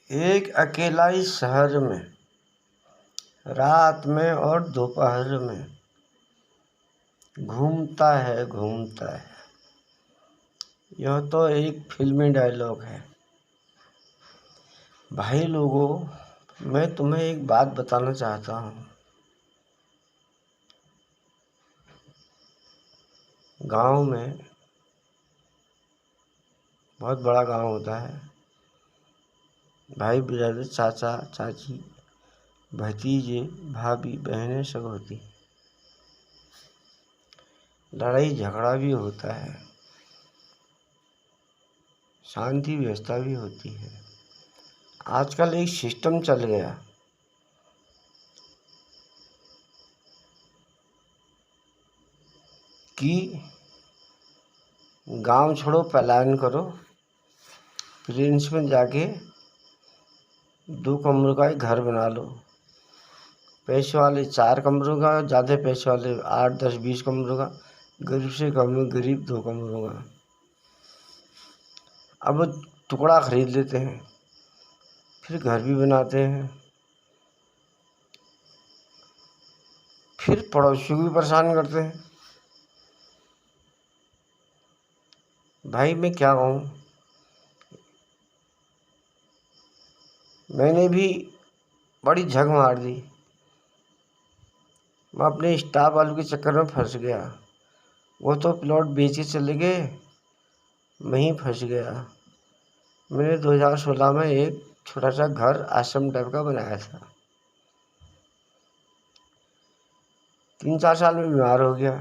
एक अकेला इस शहर में, रात में और दोपहर में घूमता है घूमता है। यह तो एक फिल्मी डायलॉग है। भाई लोगों, मैं तुम्हें एक बात बताना चाहता हूँ। गांव में बहुत बड़ा गांव होता है। भाई ब्रदर, चाचा चाची, भतीजे भाभी बहनें सब होती। लड़ाई झगड़ा भी होता है, शांति व्यवस्था भी होती है। आजकल एक सिस्टम चल गया कि गांव छोड़ो पलायन करो, प्रिंस में जाके 2 कमरों का एक घर बना लो। पैसे वाले 4 कमरों का, ज़्यादा पैसे वाले 8 10 20 कमरों का, गरीब से कम गरीब 2 कमरों का। अब टुकड़ा खरीद लेते हैं, फिर घर भी बनाते हैं, फिर पड़ोसियों को भी परेशान करते हैं। भाई मैं क्या कहूँ, मैंने भी बड़ी झक मार दी। मैं अपने स्टाफ वालों के चक्कर में फंस गया। वो तो प्लॉट बेच के चले गए, मैं ही फंस गया। मैंने 2016 में एक छोटा सा घर आश्रम टाइप का बनाया था। 3-4 साल में बीमार हो गया।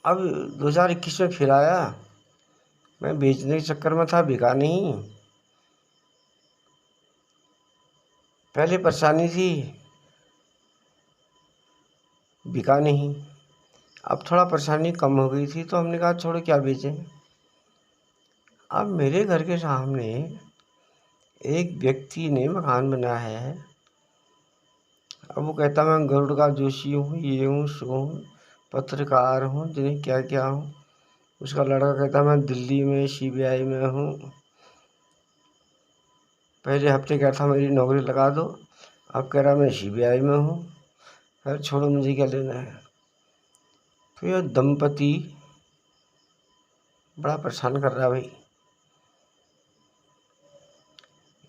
अब 2021 में फिर आया। मैं बेचने के चक्कर में था, बिका नहीं। पहले परेशानी थी, बिका नहीं। अब थोड़ा परेशानी कम हो गई थी, तो हमने कहा छोड़ो, क्या बेचें। अब मेरे घर के सामने एक व्यक्ति ने मकान बनाया है। अब वो कहता मैं गरुड़ का जोशी हूँ, ये हूँ सो हूँ, पत्रकार हूँ, जिन्हें क्या क्या हूँ। उसका लड़का कहता मैं दिल्ली में CBI में हूँ। पहले हफ्ते कहता मेरी नौकरी लगा दो, अब कह रहा मैं CBI में हूँ। अरे छोड़ो, मुझे क्या लेना है। तो यह दंपति बड़ा परेशान कर रहा है भाई।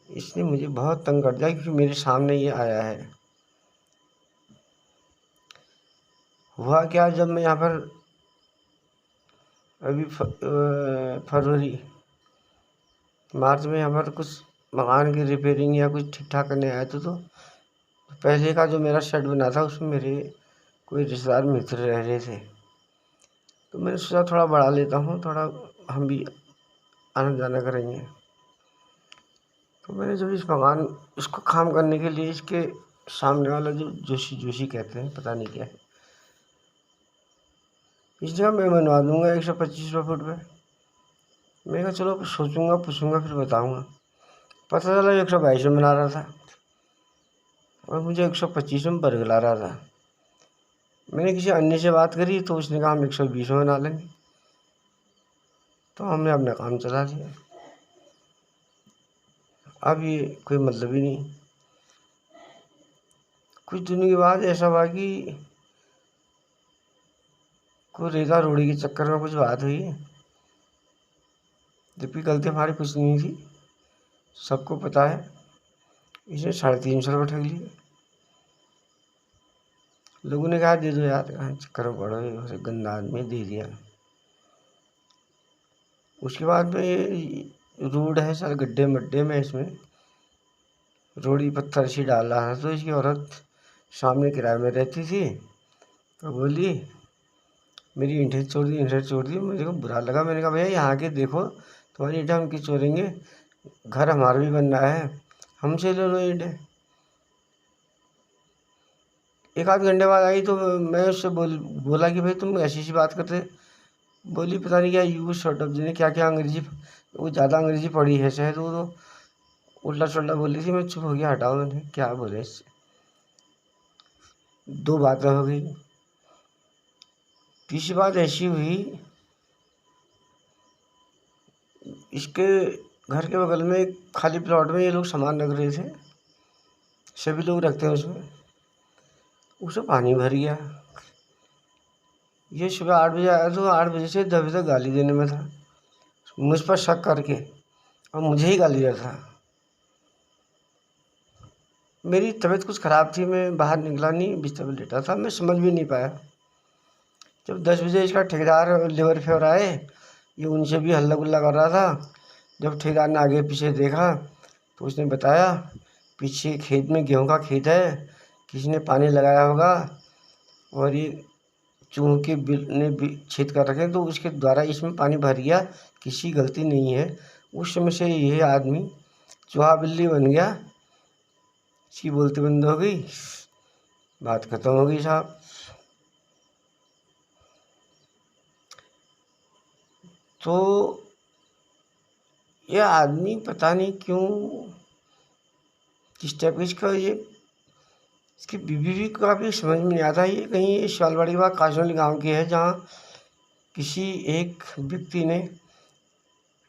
इसने मुझे बहुत तंग कर दिया, क्योंकि मेरे सामने ये आया है। हुआ क्या, जब मैं यहाँ पर अभी फरवरी मार्च में यहाँ पर कुछ मकान की रिपेयरिंग या कुछ ठीक ठाक करने आया था, तो पहले का जो मेरा शेड बना था उसमें मेरे कोई रिश्तेदार मित्र रह रहे थे। तो मैंने सोचा थोड़ा बढ़ा लेता हूँ, थोड़ा हम भी आना जाना करेंगे। तो मैंने जब इसको काम करने के लिए, इसके सामने वाला जो जोशी कहते हैं, पता नहीं क्या है, इस जगह मैं बनवा दूंगा 125 रुपये फुट पे। मैं कहा चलो सोचूंगा, पूछूंगा, फिर बताऊंगा। पता चला 122 में बना रहा था और मुझे 125 में बरगला रहा था। मैंने किसी अन्य से बात करी, तो उसने कहा हम 120 में बना लेंगे। तो हमने अपना काम चला लिया। अब ये कोई मतलब ही नहीं। कुछ दिनों के बाद ऐसा हुआ कि कोई रेता रोड़ी के चक्कर में कुछ बात हुई, जबकि गलती हमारी कुछ नहीं थी, सबको पता है। इसने 350 रुपये ठग लिए। लोगों ने कहा दे दो यार, कहाँ चक्कर में पड़ो, उसे गंदा आदमी, दे दिया। उसके बाद में ये रोड है सर, गड्ढे मड्ढे में इसमें रोड़ी पत्थर सी डाल रहा था। तो इसकी औरत सामने किराए में रहती थी, तो बोली मेरी ईंटें छोड़ दी। मुझे को बुरा लगा। मैंने कहा भैया यहाँ के देखो, तुम्हारी ईंटें हम क्यों छोड़ेंगे, घर हमारा भी बन रहा है, हमसे ले लो ईंटें। एक आध घंटे बाद आई, तो मैं उससे बोला कि भाई तुम ऐसी बात करते। बोली पता नहीं क्या यूज शॉर्ट ऑफ, जिन्हें क्या क्या अंग्रेजी, वो ज़्यादा अंग्रेजी पढ़ी है शायद, वो तो उल्टा सुल्टा बोल रही थी। मैं चुप हो गया, हटाओ, मैंने क्या बोले इससे। 2 बातें हो गई। तीसरी बात ऐसी हुई, इसके घर के बगल में एक खाली प्लॉट में ये लोग सामान रख रहे थे, सभी लोग रखते हैं उसमें पानी भर गया। ये सुबह 8 बजे आया तो 8 बजे से 10 बजे तक गाली देने में था, मुझ पर शक करके, और मुझे ही गाली दिया था। मेरी तबीयत कुछ ख़राब थी, मैं बाहर निकला नहीं, बिस्तर पर लेटा था, मैं समझ भी नहीं पाया। जब 10 बजे इसका ठेकेदार लेबर फेवर आए, ये उनसे भी हल्ला गुल्ला कर रहा था। जब ठेकेदार ने आगे पीछे देखा तो उसने बताया पीछे खेत में गेहूं का खेत है, किसी ने पानी लगाया होगा और ये चूहों के बिल ने छेद कर रखे, तो उसके द्वारा इसमें पानी भर गया, किसी गलती नहीं है। उस समय से यह आदमी चूहा बिल्ली बन गया। इसकी बोलती बंद हो गई, बात खत्म हो गई साहब। तो यह आदमी पता नहीं क्यों, किस टाइप इसका ये, इसकी बीवी भी काफ़ी समझ में नहीं आता। ये कहीं शालवाड़ी बाग काजौली गांव की है, जहाँ किसी एक व्यक्ति ने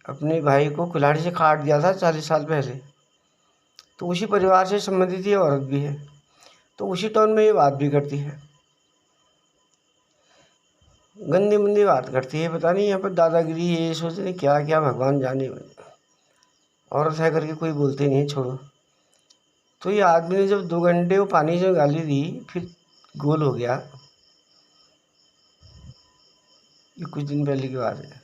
अपने भाई को कुल्हाड़ी से काट दिया था 40 साल पहले। तो उसी परिवार से संबंधित ये औरत भी है, तो उसी टोन में ये बात भी करती है, गंदी मंदी बात करती है। पता नहीं यहाँ पर दादागिरी, ये सोचते हैं क्या क्या, भगवान जाने। औरत है करके कोई बोलते नहीं, छोड़ो। तो ये आदमी ने जब 2 घंटे वो पानी से गाली दी, फिर गोल हो गया। ये कुछ दिन पहले की बात है।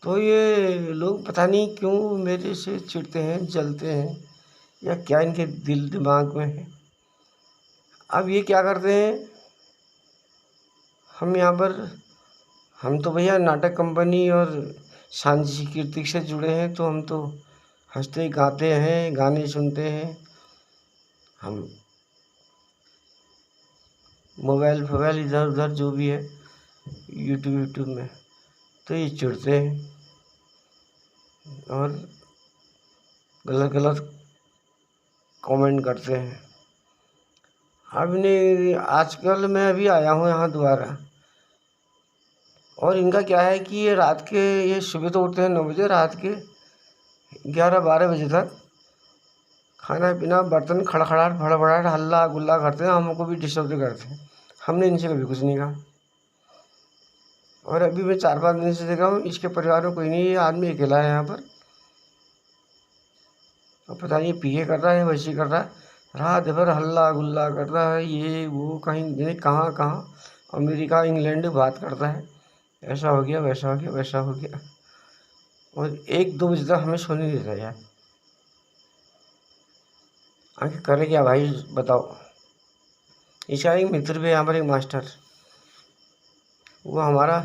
तो ये लोग पता नहीं क्यों मेरे से चिढ़ते हैं, जलते हैं, या क्या इनके दिल दिमाग में है। अब ये क्या करते हैं, हम यहाँ पर, हम तो भैया नाटक कंपनी और सांस्कृतिक से जुड़े हैं, तो हम तो हंसते गाते हैं, गाने सुनते हैं। हम मोबाइल फोबाइल इधर उधर जो भी है यूट्यूब में, तो ये चिढ़ते हैं और गलत गलत कमेंट करते हैं। अब इन्हें आजकल मैं अभी आया हूँ यहाँ दोबारा, और इनका क्या है कि ये रात के, ये सुबह तो उठते हैं 9 बजे, रात के 11-12 बजे तक खाना पीना, बर्तन खड़खड़ाहट फड़फड़ाहट हल्ला गुल्ला करते हैं, हमको भी डिस्टर्ब करते हैं। हमने इनसे कभी कुछ नहीं कहा। और अभी मैं 4-5 दिन से देखा हूँ, इसके परिवार में कोई नहीं, ये आदमी अकेला है यहाँ पर। और पता नहीं पीए कर रहा है, वैसे कर रहा है, रात भर हल्ला गुल्ला कर रहा है, ये वो, कहीं नहीं कहाँ कहाँ, अमेरिका इंग्लैंड बात करता है, ऐसा हो गया, वैसा हो गया, वैसा हो गया। और 1-2 बजे तक हमें सोने नहीं देता यार। आखिर करें क्या भाई, बताओ। इसका एक मित्र भी है यहाँ पर, एक मास्टर, वो हमारा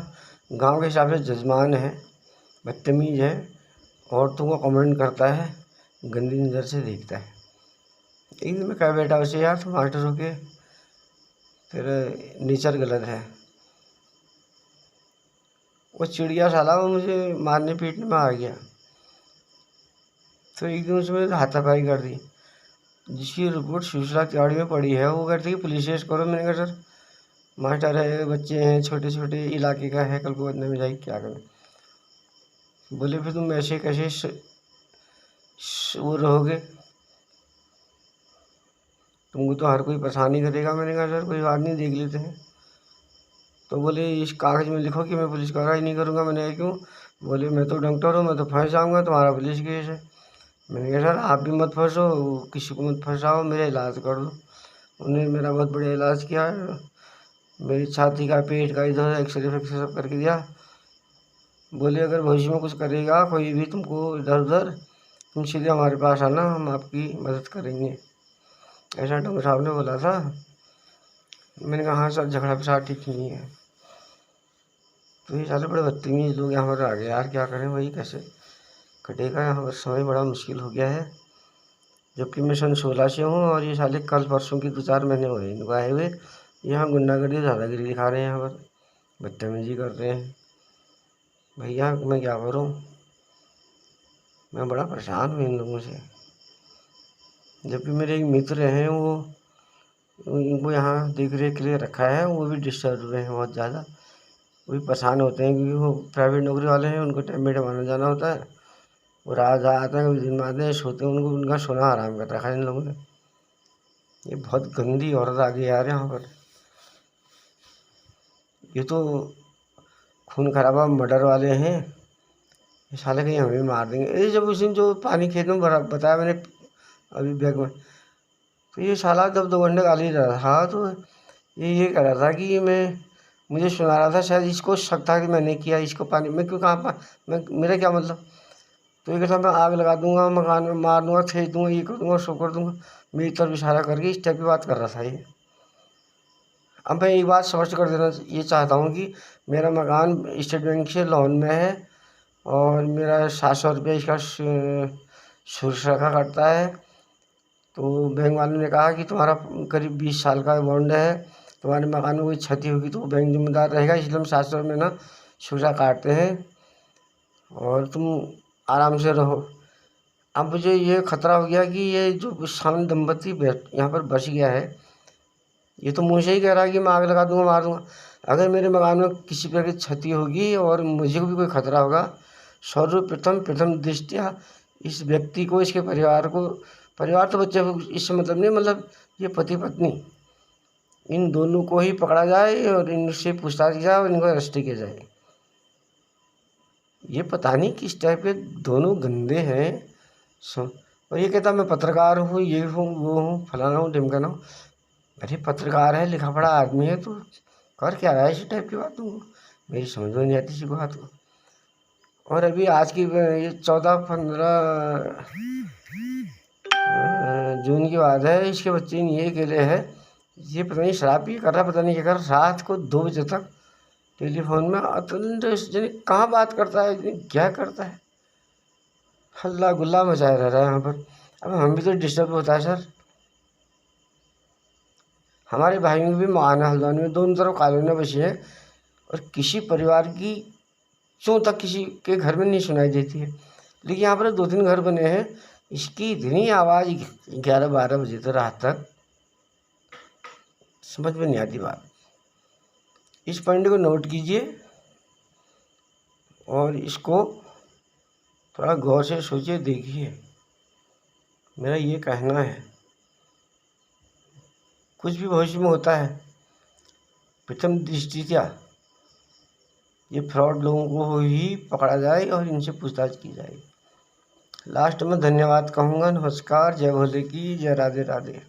गांव के हिसाब से जजमान है, बदतमीज है, औरतों को कमेंट करता है, गंदी नज़र से देखता है। एक दिन मैं कह बैठा उसे, यार तुम मास्टर हो के तेरा नेचर गलत है। वो चिड़िया साला, वो मुझे मारने पीटने में आ गया। तो एक दिन उसमें हाथापाई कर दी, जिसकी रिपोर्ट सूचना तिवाड़ी में पड़ी है। वो कहती है पुलिस केस करो। मैंने कहा सर मास्टर है, बच्चे हैं, छोटे छोटे इलाके का है, कल को बदनामी में जाएगी, क्या करें। बोले फिर तुम ऐसे कैसे वो रहोगे, तुमको तो हर कोई परेशानी करेगा। मैंने कहा सर कोई बात नहीं, देख लेते हैं। तो बोले इस कागज़ में लिखो कि मैं पुलिस कार्रवाई नहीं करूँगा। मैंने कहा क्यों। बोले मैं तो डॉक्टर हूँ, मैं तो फंस जाऊँगा, तुम्हारा पुलिस केस है। मैंने कहा सर आप भी मत फंसो, किसी को मत फंसाओ, मेरा इलाज कर दो। उन्होंने मेरा बहुत बढ़िया इलाज किया, मेरी छाती का, पेट का, इधर एक्सरे फैक्सरे सब करके दिया। बोले अगर भविष्य में कुछ करेगा कोई भी तुमको इधर उधर, तुम सीधे हमारे पास आना, हम आपकी मदद करेंगे, ऐसा डॉक्टर साहब ने बोला था। मैंने कहा हाँ सर, झगड़ा फसाद ठीक नहीं है। तो ये सारे बड़े बदतमीज लोग यहाँ पर आ गए यार, क्या करें भाई, कैसे कटेगा यहाँ पर समय, बड़ा मुश्किल हो गया है। जबकि मैं सन 16 से हूँ, और ये साले कल परसों की 2-4 महीने हुए इनको आए हुए। यहाँ गुंडागर्दी दादागिरी दिखा रहे हैं, यहाँ पर बदतमीजी कर रहे हैं। भैया मैं क्या करूँ, मैं बड़ा परेशान हूँ इन लोगों से। जबकि मेरे एक मित्र हैं, वो उनको यहाँ देख रेख के लिए रखा है, वो भी डिस्टर्ब हुए हैं बहुत ज़्यादा। वो भी परेशान होते हैं क्योंकि वो प्राइवेट नौकरी वाले हैं, उनको टाइम पे टाइम आना जाना होता है। वो रात आते हैं, कभी दिन में आते हैं, सोते हैं, उनको उनका सोना हराम कर रखा है इन लोगों ने। ये बहुत गंदी औरत आ गई यार यहाँ पर। ये तो खून खराबा मर्डर वाले हैं, ये साले कहीं हमें मार देंगे। ये जब उस दिन जो पानी खेत में भरा बताया मैंने अभी बैग में, तो ये साला जब 2 घंटे गाली रहा था तो ये कह रहा था कि मुझे सुना रहा था, शायद इसको शक था कि मैंने किया, इसको पानी मैं क्यों कहाँ मैं मेरा क्या मतलब। तो ये कहता मैं आग लगा दूंगा, मकान में मार दूंगा, खींच दूंगा, ये कर दूंगा, सो कर दूंगा, मेरी तरफ इशारा करके इस टाइप की बात कर रहा था ये। अब मैं एक बात स्पष्ट कर देना ये चाहता हूँ कि मेरा मकान स्टेट बैंक से लोन में है और मेरा 700 रुपये इसका सुरक्षा कटता है। तो बैंक वालों ने कहा कि तुम्हारा करीब 20 साल का बॉन्ड है, तुम्हारे मकान में कोई क्षति होगी तो बैंक जिम्मेदार रहेगा, इसलिए हम 700 में ना सुरक्षा काटते हैं और तुम आराम से रहो। अब मुझे ये खतरा हो गया कि ये जो सामने दंपति यहाँ पर बस गया है, ये तो मुझे ही कह रहा है कि मैं आग लगा दूंगा, मार दूंगा। अगर मेरे मकान में किसी प्रकार की क्षति होगी और मुझे भी कोई खतरा होगा, सर्वप्रथम प्रथम दृष्टया इस व्यक्ति को, इसके परिवार को, परिवार तो बच्चे इससे मतलब नहीं, मतलब ये पति पत्नी, इन दोनों को ही पकड़ा जाए और इनसे पूछताछ की जाए और इनको अरेस्ट किया जाए। ये पता नहीं किस टाइप के दोनों गंदे हैं। और ये कहता मैं पत्रकार हूँ, ये हूँ, वो हूँ, फलाना हूँ, ढिमकाना हूँ। अरे पत्रकार है, लिखा पढ़ा आदमी है, तो कर क्या रहा है इसी टाइप की बात तुमको, मेरी समझ में नहीं आती इसी बात को। और अभी आज की ये 14-15 जून की बात है, इसके बच्चे ये अकेले है, ये पता नहीं शराब पी कर रहा, पता नहीं क्या कर, रात को 2 बजे तक टेलीफोन में अतुल कहाँ बात करता है, क्या करता है, हल्ला गुल्ला मचाया रह रहा है यहाँ पर। अब हम भी तो डिस्टर्ब होता है सर। हमारे भाइयों की भी माना हल्द्वानी में दोनों तरफ कॉलोनियाँ बसी हैं और किसी परिवार की चों तक किसी के घर में नहीं सुनाई देती है, लेकिन यहाँ पर 2-3 घर बने हैं, इसकी इतनी आवाज़ 11-12 बजे तक रात तक, समझ में नहीं आती बात। इस पॉइंट को नोट कीजिए और इसको थोड़ा गौर से सोचिए, देखिए, मेरा ये कहना है। कुछ भी भविष्य में होता है, प्रथम दृष्टया ये फ्रॉड लोगों को ही पकड़ा जाए और इनसे पूछताछ की जाए। लास्ट में धन्यवाद कहूँगा। नमस्कार, जय भोले की जय, राधे राधे।